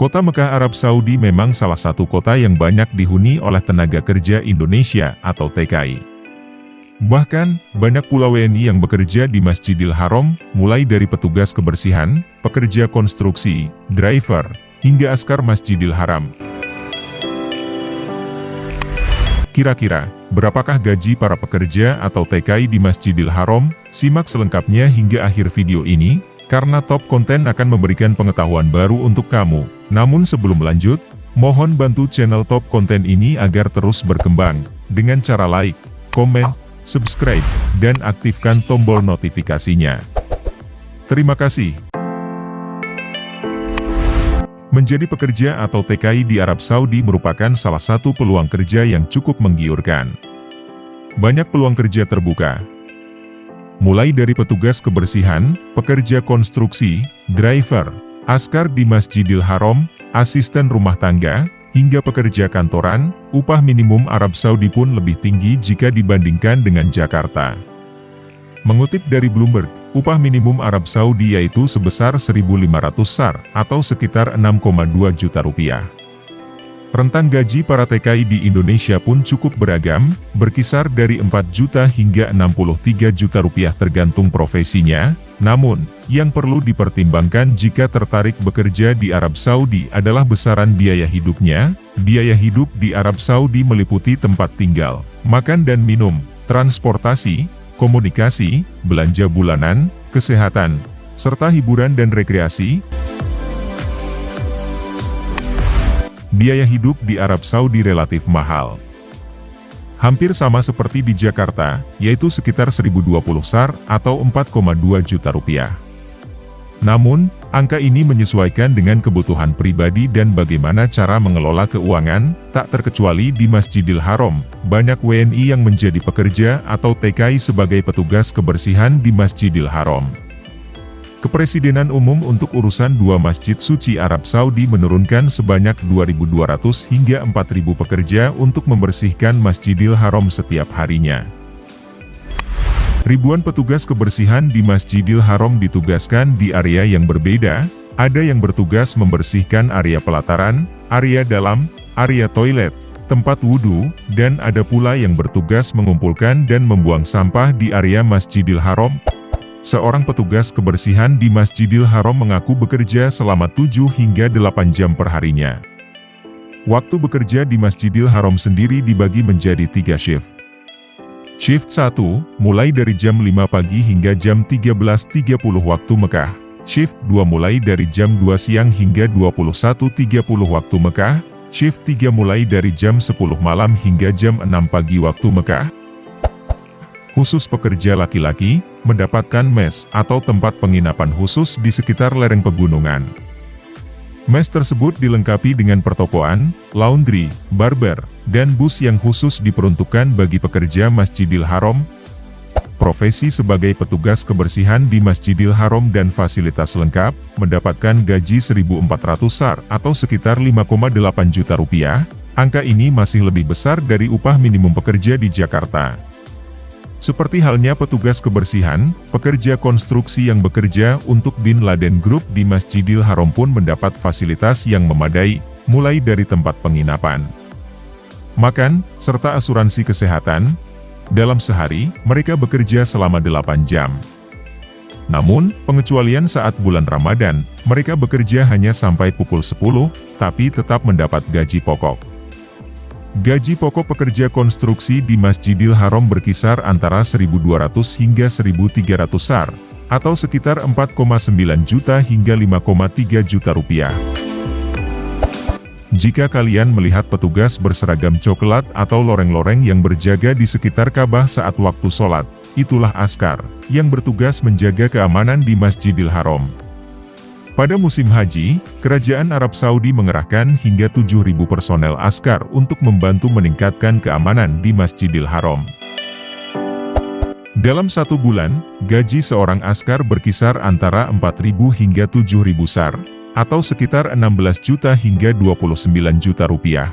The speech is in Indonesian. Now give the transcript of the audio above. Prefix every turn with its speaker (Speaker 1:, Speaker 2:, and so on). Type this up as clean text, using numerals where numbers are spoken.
Speaker 1: Kota Mekah, Arab Saudi memang salah satu kota yang banyak dihuni oleh tenaga kerja Indonesia atau TKI. Bahkan, banyak pula WNI yang bekerja di Masjidil Haram, mulai dari petugas kebersihan, pekerja konstruksi, driver, hingga askar Masjidil Haram. Kira-kira, berapakah gaji para pekerja atau TKI di Masjidil Haram? Simak selengkapnya hingga akhir video ini, karena Top Konten akan memberikan pengetahuan baru untuk kamu. Namun sebelum lanjut, mohon bantu channel Top Konten ini agar terus berkembang, dengan cara like, komen, subscribe, dan aktifkan tombol notifikasinya. Terima kasih. Menjadi pekerja atau TKI di Arab Saudi merupakan salah satu peluang kerja yang cukup menggiurkan. Banyak peluang kerja terbuka. Mulai dari petugas kebersihan, pekerja konstruksi, driver, askar di Masjidil Haram, asisten rumah tangga, hingga pekerja kantoran, upah minimum Arab Saudi pun lebih tinggi jika dibandingkan dengan Jakarta. Mengutip dari Bloomberg, upah minimum Arab Saudi yaitu sebesar 1.500 SAR, atau sekitar 6,2 juta rupiah. Rentang gaji para TKI di Indonesia pun cukup beragam, berkisar dari 4 juta hingga 63 juta rupiah tergantung profesinya. Namun, yang perlu dipertimbangkan jika tertarik bekerja di Arab Saudi adalah besaran biaya hidupnya. Biaya hidup di Arab Saudi meliputi tempat tinggal, makan dan minum, transportasi, komunikasi, belanja bulanan, kesehatan, serta hiburan dan rekreasi. Biaya hidup di Arab Saudi relatif mahal. Hampir sama seperti di Jakarta, yaitu sekitar 1.020 SAR atau 4,2 juta rupiah. Namun, angka ini menyesuaikan dengan kebutuhan pribadi dan bagaimana cara mengelola keuangan, tak terkecuali di Masjidil Haram. Banyak WNI yang menjadi pekerja atau TKI sebagai petugas kebersihan di Masjidil Haram. Kepresidenan Umum untuk urusan dua masjid suci Arab Saudi menurunkan sebanyak 2.200 hingga 4.000 pekerja untuk membersihkan Masjidil Haram setiap harinya. Ribuan petugas kebersihan di Masjidil Haram ditugaskan di area yang berbeda, ada yang bertugas membersihkan area pelataran, area dalam, area toilet, tempat wudhu, dan ada pula yang bertugas mengumpulkan dan membuang sampah di area Masjidil Haram. Seorang petugas kebersihan di Masjidil Haram mengaku bekerja selama 7 hingga 8 jam per harinya. Waktu bekerja di Masjidil Haram sendiri dibagi menjadi 3 shift. Shift 1, mulai dari jam 5 pagi hingga jam 13.30 waktu Mekah. Shift 2 mulai dari jam 2 siang hingga 21.30 waktu Mekah. Shift 3 mulai dari jam 10 malam hingga jam 6 pagi waktu Mekah. Khusus pekerja laki-laki, mendapatkan mes atau tempat penginapan khusus di sekitar lereng pegunungan. Mes tersebut dilengkapi dengan pertokoan, laundry, barber, dan bus yang khusus diperuntukkan bagi pekerja Masjidil Haram. Profesi sebagai petugas kebersihan di Masjidil Haram dan fasilitas lengkap, mendapatkan gaji 1.400 SAR atau sekitar 5,8 juta rupiah. Angka ini masih lebih besar dari upah minimum pekerja di Jakarta. Seperti halnya petugas kebersihan, pekerja konstruksi yang bekerja untuk Bin Laden Group di Masjidil Haram pun mendapat fasilitas yang memadai, mulai dari tempat penginapan, makan, serta asuransi kesehatan. Dalam sehari, mereka bekerja selama 8 jam. Namun, pengecualian saat bulan Ramadan, mereka bekerja hanya sampai pukul 10, tapi tetap mendapat gaji pokok. Gaji pokok pekerja konstruksi di Masjidil Haram berkisar antara 1.200 hingga 1.300 SAR, atau sekitar 4,9 juta hingga 5,3 juta rupiah. Jika kalian melihat petugas berseragam coklat atau loreng-loreng yang berjaga di sekitar Ka'bah saat waktu sholat, itulah askar, yang bertugas menjaga keamanan di Masjidil Haram. Pada musim haji, Kerajaan Arab Saudi mengerahkan hingga 7.000 personel askar untuk membantu meningkatkan keamanan di Masjidil Haram. Dalam satu bulan, gaji seorang askar berkisar antara 4.000 hingga 7.000 SAR, atau sekitar 16 juta hingga 29 juta rupiah.